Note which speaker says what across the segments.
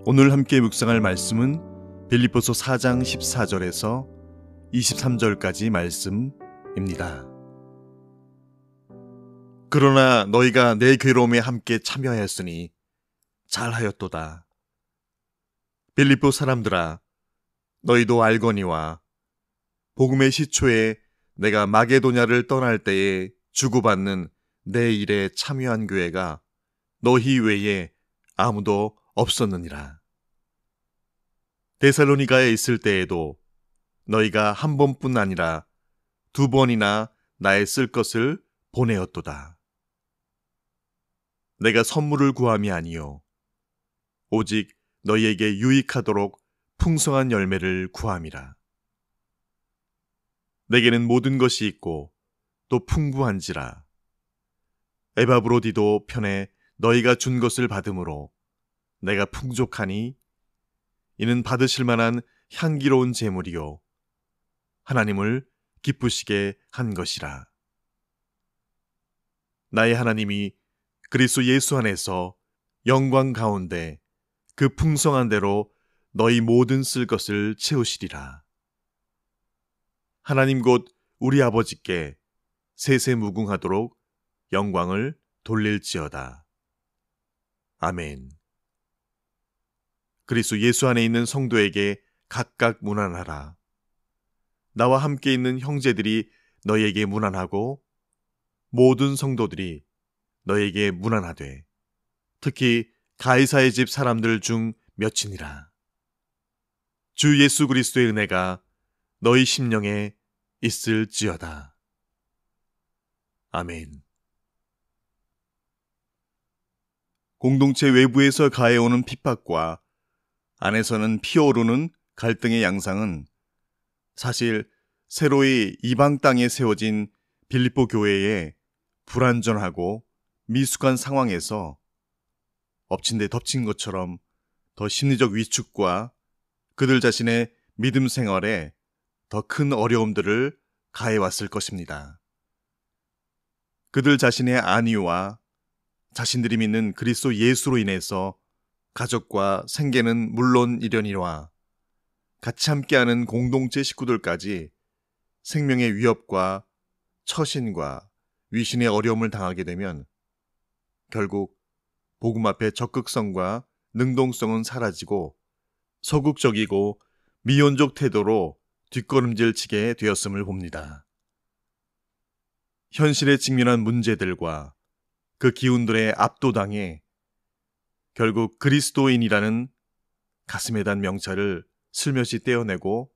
Speaker 1: 오늘 함께 묵상할 말씀은 빌립보서 4장 14절에서 23절까지 말씀입니다. 그러나 너희가 내 괴로움에 함께 참여하였으니 잘하였도다. 빌립보 사람들아, 너희도 알거니와 복음의 시초에 내가 마게도냐를 떠날 때에 주고받는 내 일에 참여한 교회가 너희 외에 아무도 없었느니라. 데살로니가에 있을 때에도 너희가 한 번뿐 아니라 두 번이나 나의 쓸 것을 보내었도다. 내가 선물을 구함이 아니요 오직 너희에게 유익하도록 풍성한 열매를 구함이라. 내게는 모든 것이 있고 또 풍부한지라. 에바브로디도 편에 너희가 준 것을 받음으로 내가 풍족하니 이는 받으실 만한 향기로운 제물이요 하나님을 기쁘시게 한 것이라. 나의 하나님이 그리스도 예수 안에서 영광 가운데 그 풍성한 대로 너희 모든 쓸 것을 채우시리라. 하나님 곧 우리 아버지께 세세무궁하도록 영광을 돌릴지어다. 아멘. 그리스도 예수 안에 있는 성도에게 각각 문안하라. 나와 함께 있는 형제들이 너희에게 문안하고 모든 성도들이 너희에게 문안하되 특히 가이사의 집 사람들 중 몇이니라. 주 예수 그리스도의 은혜가 너희 심령에 있을지어다. 아멘. 공동체 외부에서 가해오는 핍박과 안에서는 피어오르는 갈등의 양상은 사실 새로이 이방 땅에 세워진 빌립보 교회의 불완전하고 미숙한 상황에서 엎친 데 덮친 것처럼 더 심리적 위축과 그들 자신의 믿음 생활에 더 큰 어려움들을 가해왔을 것입니다. 그들 자신의 안위와 자신들이 믿는 그리스도 예수로 인해서 가족과 생계는 물론 이려니와 같이 함께하는 공동체 식구들까지 생명의 위협과 처신과 위신의 어려움을 당하게 되면 결국 복음 앞에 적극성과 능동성은 사라지고 소극적이고 미온적 태도로 뒷걸음질 치게 되었음을 봅니다. 현실에 직면한 문제들과 그 기운들의 압도당해 결국 그리스도인이라는 가슴에 단 명찰을 슬며시 떼어내고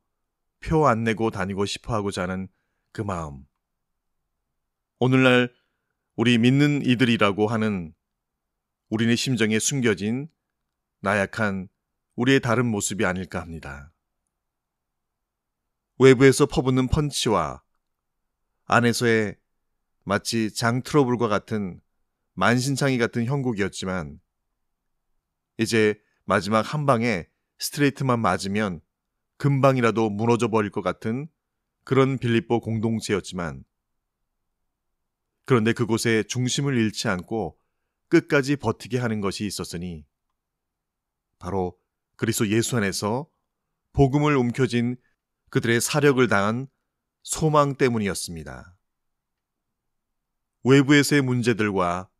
Speaker 1: 표 안 내고 다니고 싶어 하고자 하는 그 마음. 오늘날 우리 믿는 이들이라고 하는 우리네 심정에 숨겨진 나약한 우리의 다른 모습이 아닐까 합니다. 외부에서 퍼붓는 펀치와 안에서의 마치 장 트러블과 같은 만신창이 같은 형국이었지만 이제 마지막 한 방에 스트레이트만 맞으면 금방이라도 무너져 버릴 것 같은 그런 빌립보 공동체였지만 그런데 그곳에 중심을 잃지 않고 끝까지 버티게 하는 것이 있었으니 바로 그리스도 예수 안에서 복음을 움켜쥔 그들의 사력을 다한 소망 때문이었습니다. 외부에서의 문제들과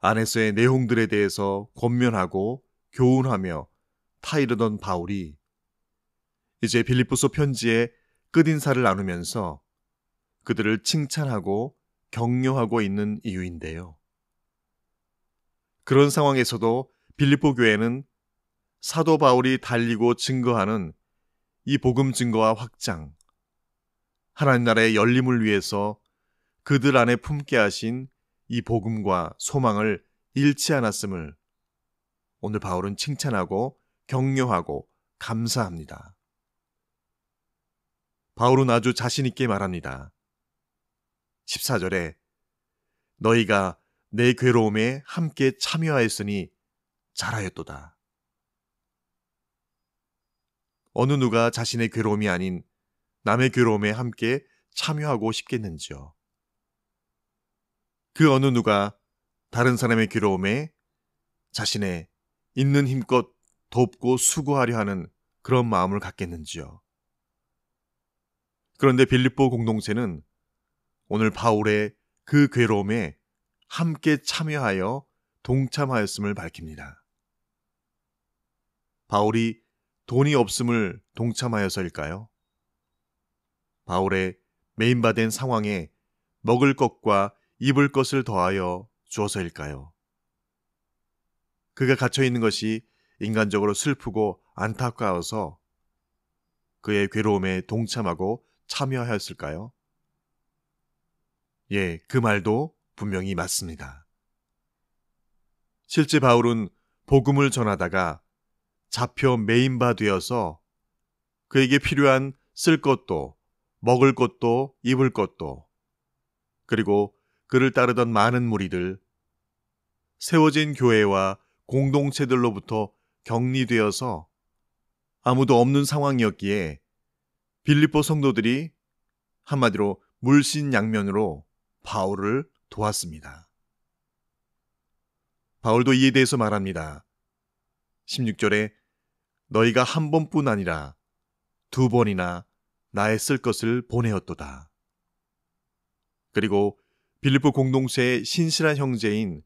Speaker 1: 안에서의 내용들에 대해서 권면하고 교훈하며 타이르던 바울이 이제 빌립보서 편지의 끝인사를 나누면서 그들을 칭찬하고 격려하고 있는 이유인데요. 그런 상황에서도 빌립보 교회는 사도 바울이 달리고 증거하는 이 복음 증거와 확장, 하나님 나라의 열림을 위해서 그들 안에 품게 하신 이 복음과 소망을 잃지 않았음을 오늘 바울은 칭찬하고 격려하고 감사합니다. 바울은 아주 자신 있게 말합니다. 14절에 너희가 내 괴로움에 함께 참여하였으니 잘하였도다. 어느 누가 자신의 괴로움이 아닌 남의 괴로움에 함께 참여하고 싶겠는지요. 그 어느 누가 다른 사람의 괴로움에 자신의 있는 힘껏 돕고 수고하려 하는 그런 마음을 갖겠는지요. 그런데 빌립보 공동체는 오늘 바울의 그 괴로움에 함께 참여하여 동참하였음을 밝힙니다. 바울이 돈이 없음을 동참하여서일까요? 바울의 매인받은 상황에 먹을 것과 입을 것을 더하여 주어서일까요? 그가 갇혀 있는 것이 인간적으로 슬프고 안타까워서 그의 괴로움에 동참하고 참여하였을까요? 예, 그 말도 분명히 맞습니다. 실제 바울은 복음을 전하다가 잡혀 매인바 되어서 그에게 필요한 쓸 것도 먹을 것도 입을 것도 그리고 그를 따르던 많은 무리들, 세워진 교회와 공동체들로부터 격리되어서 아무도 없는 상황이었기에 빌립보 성도들이 한마디로 물신양면으로 바울을 도왔습니다. 바울도 이에 대해서 말합니다. 16절에 너희가 한 번뿐 아니라 두 번이나 나의 쓸 것을 보내었도다. 그리고 빌립보 공동체의 신실한 형제인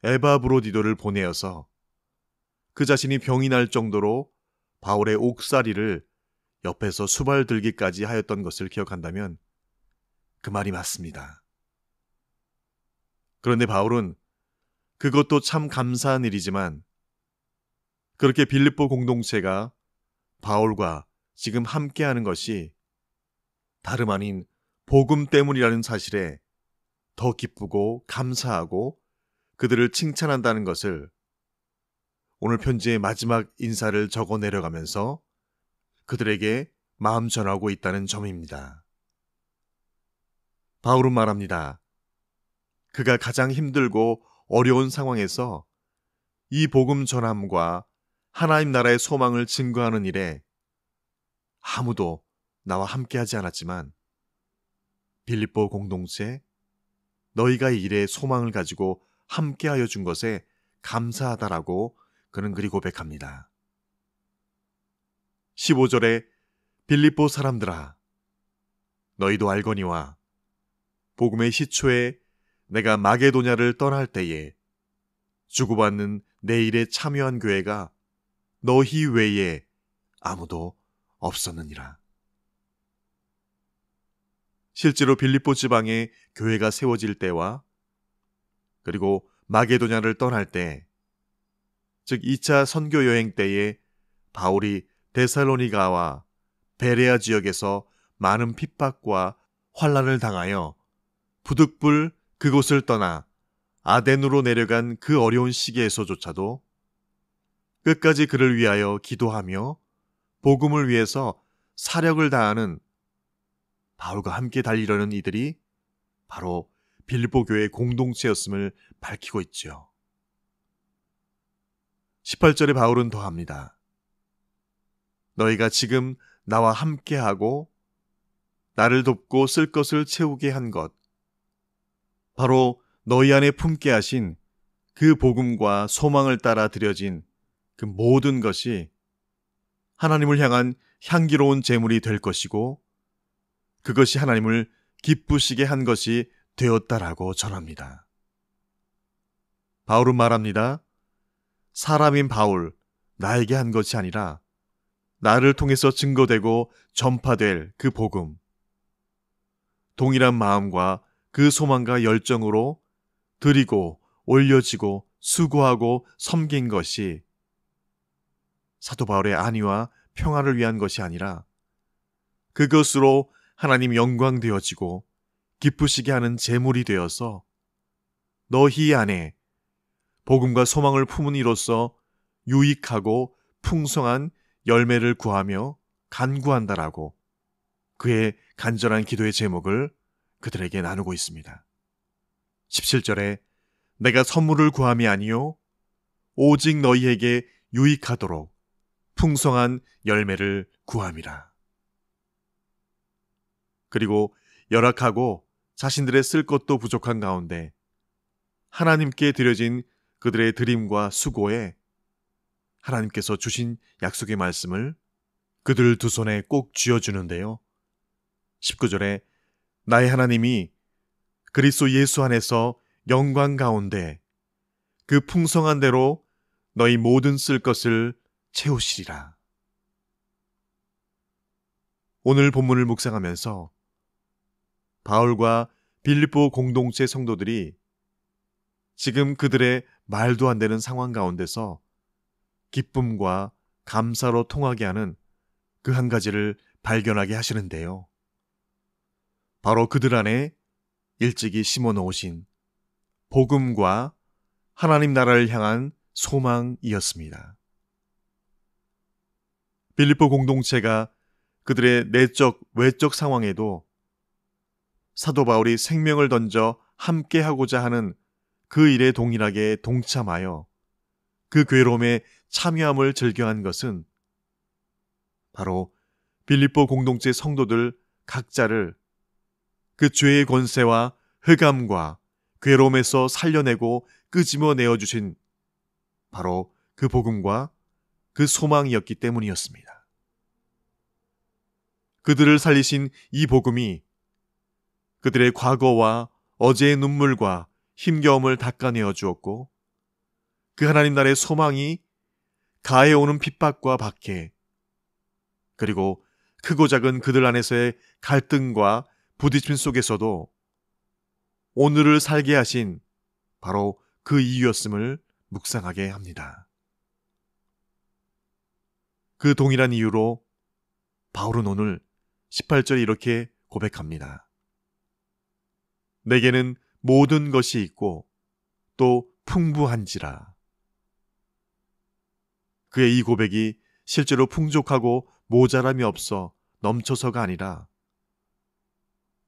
Speaker 1: 에바브로디도를 보내어서 그 자신이 병이 날 정도로 바울의 옥살이를 옆에서 수발들기까지 하였던 것을 기억한다면 그 말이 맞습니다. 그런데 바울은 그것도 참 감사한 일이지만 그렇게 빌립보 공동체가 바울과 지금 함께하는 것이 다름 아닌 복음 때문이라는 사실에 더 기쁘고 감사하고 그들을 칭찬한다는 것을 오늘 편지의 마지막 인사를 적어 내려가면서 그들에게 마음 전하고 있다는 점입니다. 바울은 말합니다. 그가 가장 힘들고 어려운 상황에서 이 복음 전함과 하나님 나라의 소망을 증거하는 일에 아무도 나와 함께하지 않았지만 빌립보 공동체, 너희가 이 일에 소망을 가지고 함께하여 준 것에 감사하다라고 그는 그리 고백합니다. 15절에 빌립보 사람들아, 너희도 알거니와 복음의 시초에 내가 마게도냐를 떠날 때에 주고받는 내 일에 참여한 교회가 너희 외에 아무도 없었느니라. 실제로 빌립보 지방에 교회가 세워질 때와 그리고 마게도냐를 떠날 때, 즉 2차 선교 여행 때에 바울이 데살로니가와 베레아 지역에서 많은 핍박과 환난을 당하여 부득불 그곳을 떠나 아덴으로 내려간 그 어려운 시기에서조차도 끝까지 그를 위하여 기도하며 복음을 위해서 사력을 다하는 바울과 함께 달리려는 이들이 바로 빌립보 교회 공동체였음을 밝히고 있죠. 18절에 바울은 더합니다. 너희가 지금 나와 함께하고 나를 돕고 쓸 것을 채우게 한 것, 바로 너희 안에 품게 하신 그 복음과 소망을 따라 드려진 그 모든 것이 하나님을 향한 향기로운 제물이 될 것이고 그것이 하나님을 기쁘시게 한 것이 되었다라고 전합니다. 바울은 말합니다. 사람인 바울, 나에게 한 것이 아니라 나를 통해서 증거되고 전파될 그 복음, 동일한 마음과 그 소망과 열정으로 드리고 올려지고 수고하고 섬긴 것이 사도 바울의 안위와 평화를 위한 것이 아니라 그것으로 하나님 영광 되어지고 기쁘시게 하는 제물이 되어서 너희 안에 복음과 소망을 품은 이로써 유익하고 풍성한 열매를 구하며 간구한다라고 그의 간절한 기도의 제목을 그들에게 나누고 있습니다. 17절에 내가 선물을 구함이 아니요 오직 너희에게 유익하도록 풍성한 열매를 구함이라. 그리고 열악하고 자신들의 쓸 것도 부족한 가운데 하나님께 드려진 그들의 드림과 수고에 하나님께서 주신 약속의 말씀을 그들 두 손에 꼭 쥐어주는데요. 19절에 나의 하나님이 그리스도 예수 안에서 영광 가운데 그 풍성한 대로 너희 모든 쓸 것을 채우시리라. 오늘 본문을 묵상하면서 바울과 빌립보 공동체 성도들이 지금 그들의 말도 안 되는 상황 가운데서 기쁨과 감사로 통하게 하는 그 한 가지를 발견하게 하시는데요. 바로 그들 안에 일찍이 심어 놓으신 복음과 하나님 나라를 향한 소망이었습니다. 빌립보 공동체가 그들의 내적, 외적 상황에도 사도 바울이 생명을 던져 함께 하고자 하는 그 일에 동일하게 동참하여 그 괴로움에 참여함을 즐겨한 것은 바로 빌립보 공동체 성도들 각자를 그 죄의 권세와 흑암과 괴로움에서 살려내고 끄집어 내어주신 바로 그 복음과 그 소망이었기 때문이었습니다. 그들을 살리신 이 복음이 그들의 과거와 어제의 눈물과 힘겨움을 닦아내어 주었고 그 하나님 나라의 소망이 가해오는 핍박과 박해 그리고 크고 작은 그들 안에서의 갈등과 부딪힘 속에서도 오늘을 살게 하신 바로 그 이유였음을 묵상하게 합니다. 그 동일한 이유로 바울은 오늘 18절에 이렇게 고백합니다. 내게는 모든 것이 있고 또 풍부한지라. 그의 이 고백이 실제로 풍족하고 모자람이 없어 넘쳐서가 아니라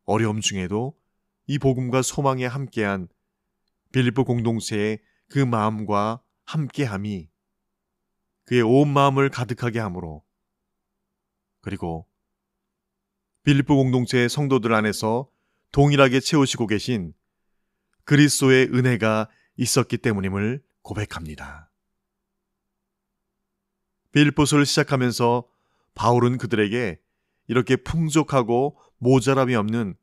Speaker 1: 어려움 중에도 이 복음과 소망에 함께한 빌립보 공동체의 그 마음과 함께함이 그의 온 마음을 가득하게 하므로 그리고 빌립보 공동체의 성도들 안에서 동일하게 채우시고 계신 그리스도의 은혜가 있었기 때문임을 고백합니다. 빌립보서를 시작하면서 바울은 그들에게 이렇게 풍족하고 모자람이 없는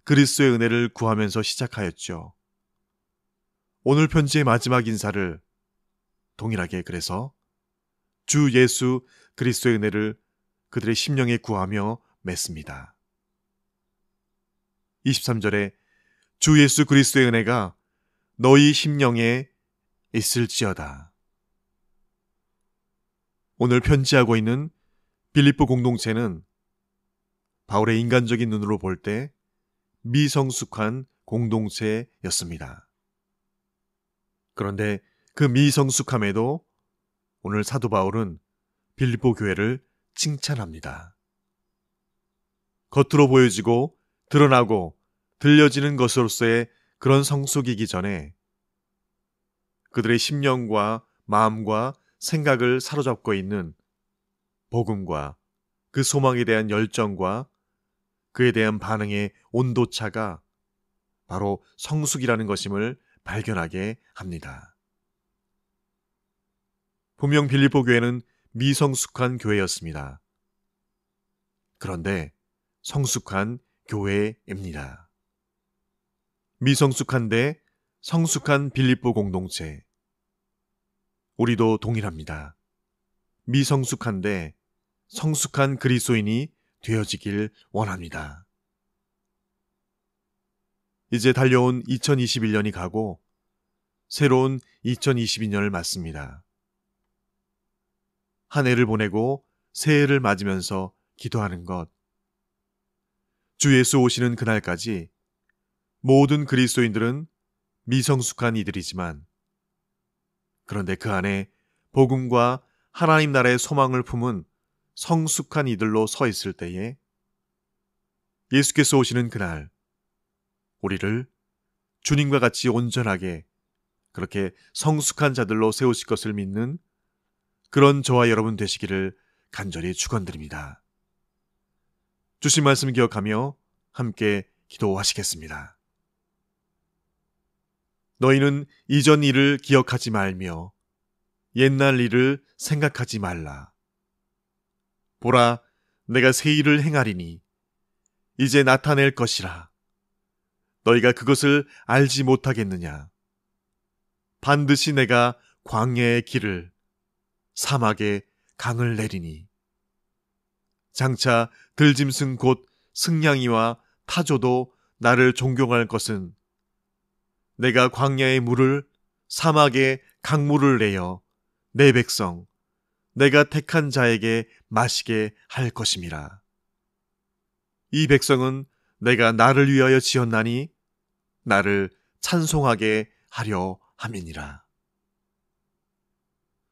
Speaker 1: 그리스도의 은혜를 구하면서 시작하였죠. 오늘 편지의 마지막 인사를 동일하게 그래서 주 예수 그리스도의 은혜를 그들의 심령에 구하며 맺습니다. 23절에 주 예수 그리스도의 은혜가 너희 심령에 있을지어다. 오늘 편지하고 있는 빌립보 공동체는 바울의 인간적인 눈으로 볼 때 미성숙한 공동체였습니다. 그런데 그 미성숙함에도 오늘 사도 바울은 빌립보 교회를 칭찬합니다. 겉으로 보여지고 드러나고 들려지는 것으로서의 그런 성숙이기 전에 그들의 심령과 마음과 생각을 사로잡고 있는 복음과 그 소망에 대한 열정과 그에 대한 반응의 온도차가 바로 성숙이라는 것임을 발견하게 합니다. 분명 빌립보 교회는 미성숙한 교회였습니다. 그런데 성숙한 교회입니다. 미성숙한데 성숙한 빌립보 공동체. 우리도 동일합니다. 미성숙한데 성숙한 그리스도인이 되어지길 원합니다. 이제 달려온 2021년이 가고 새로운 2022년을 맞습니다. 한 해를 보내고 새해를 맞으면서 기도하는 것. 주 예수 오시는 그날까지 모든 그리스도인들은 미성숙한 이들이지만 그런데 그 안에 복음과 하나님 나라의 소망을 품은 성숙한 이들로 서 있을 때에 예수께서 오시는 그날 우리를 주님과 같이 온전하게 그렇게 성숙한 자들로 세우실 것을 믿는 그런 저와 여러분 되시기를 간절히 축원드립니다. 주신 말씀 기억하며 함께 기도하시겠습니다. 너희는 이전 일을 기억하지 말며 옛날 일을 생각하지 말라. 보라, 내가 새 일을 행하리니 이제 나타낼 것이라. 너희가 그것을 알지 못하겠느냐? 반드시 내가 광야의 길을, 사막에 강을 내리니 장차 들짐승 곧 승냥이와 타조도 나를 존경할 것은 내가 광야의 물을, 사막에 강물을 내어 내 백성, 내가 택한 자에게 마시게 할 것임이라. 이 백성은 내가 나를 위하여 지었나니 나를 찬송하게 하려 함이니라.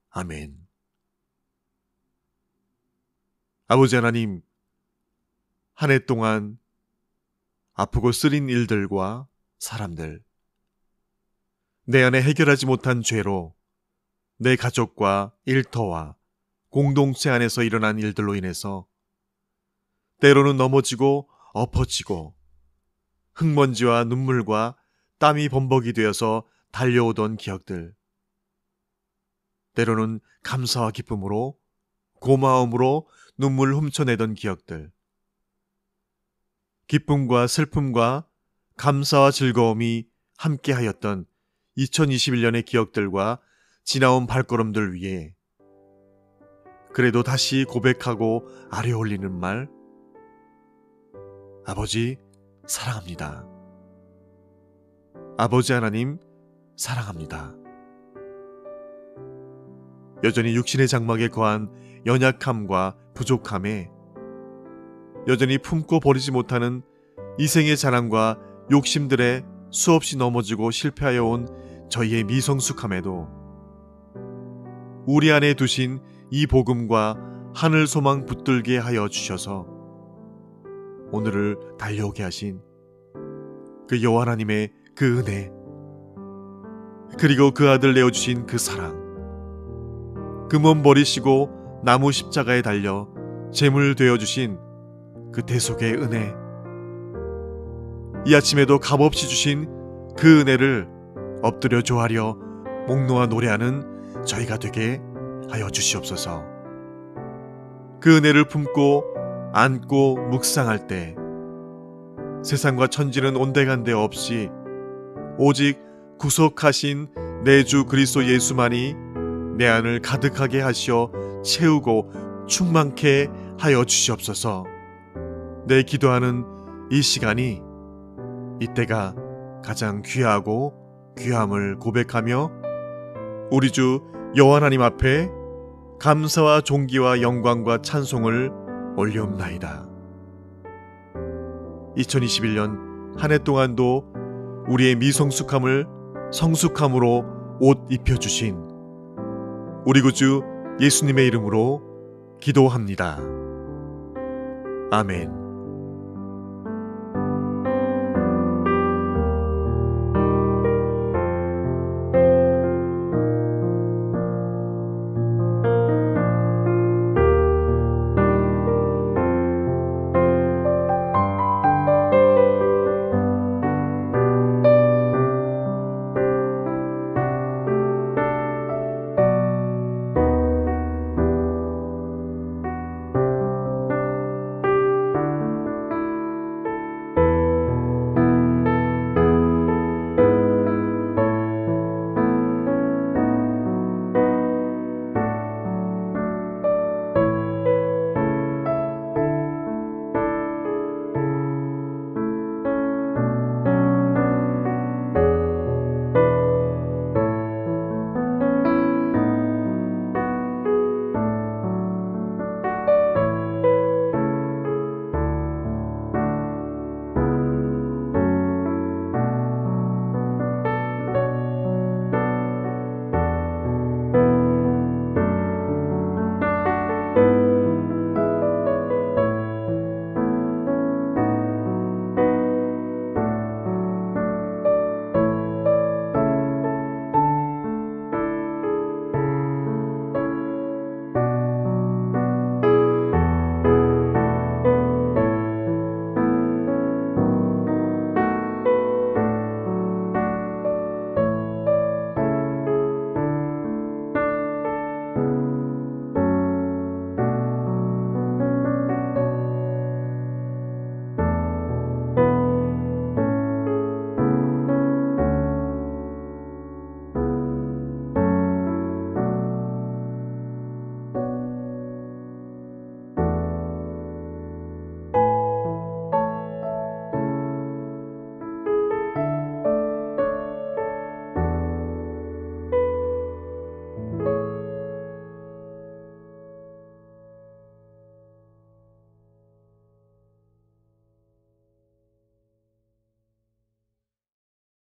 Speaker 1: 아멘. 아버지 하나님, 한 해 동안 아프고 쓰린 일들과 사람들, 내 안에 해결하지 못한 죄로 내 가족과 일터와 공동체 안에서 일어난 일들로 인해서 때로는 넘어지고 엎어지고 흙먼지와 눈물과 땀이 범벅이 되어서 달려오던 기억들, 때로는 감사와 기쁨으로 고마움으로 눈물 훔쳐내던 기억들, 기쁨과 슬픔과 감사와 즐거움이 함께하였던 2021년의 기억들과 지나온 발걸음들 위에 그래도 다시 고백하고 아뢰 올리는 말, 아버지 사랑합니다. 아버지 하나님 사랑합니다. 여전히 육신의 장막에 거한 연약함과 부족함에 여전히 품고 버리지 못하는 이생의 자랑과 욕심들에 수없이 넘어지고 실패하여 온 저희의 미성숙함에도 우리 안에 두신 이 복음과 하늘 소망 붙들게 하여 주셔서 오늘을 달려오게 하신 그 여호와 하나님의 그 은혜, 그리고 그 아들 내어주신 그 사랑, 그 몸 버리시고 나무 십자가에 달려 제물 되어주신 그 대속의 은혜, 이 아침에도 값없이 주신 그 은혜를 엎드려 조하려 목 놓아 노래하는 저희가 되게 하여 주시옵소서. 그 은혜를 품고 안고 묵상할 때 세상과 천지는 온데간데 없이 오직 구속하신 내 주 그리스도 예수만이 내 안을 가득하게 하시어 채우고 충만케 하여 주시옵소서. 내 기도하는 이 시간이 이때가 가장 귀하고 귀함을 고백하며 우리 주 여호와 하나님 앞에 감사와 존귀와 영광과 찬송을 올리옵나이다. 2021년 한 해 동안도 우리의 미성숙함을 성숙함으로 옷 입혀주신 우리 구주 예수님의 이름으로 기도합니다. 아멘.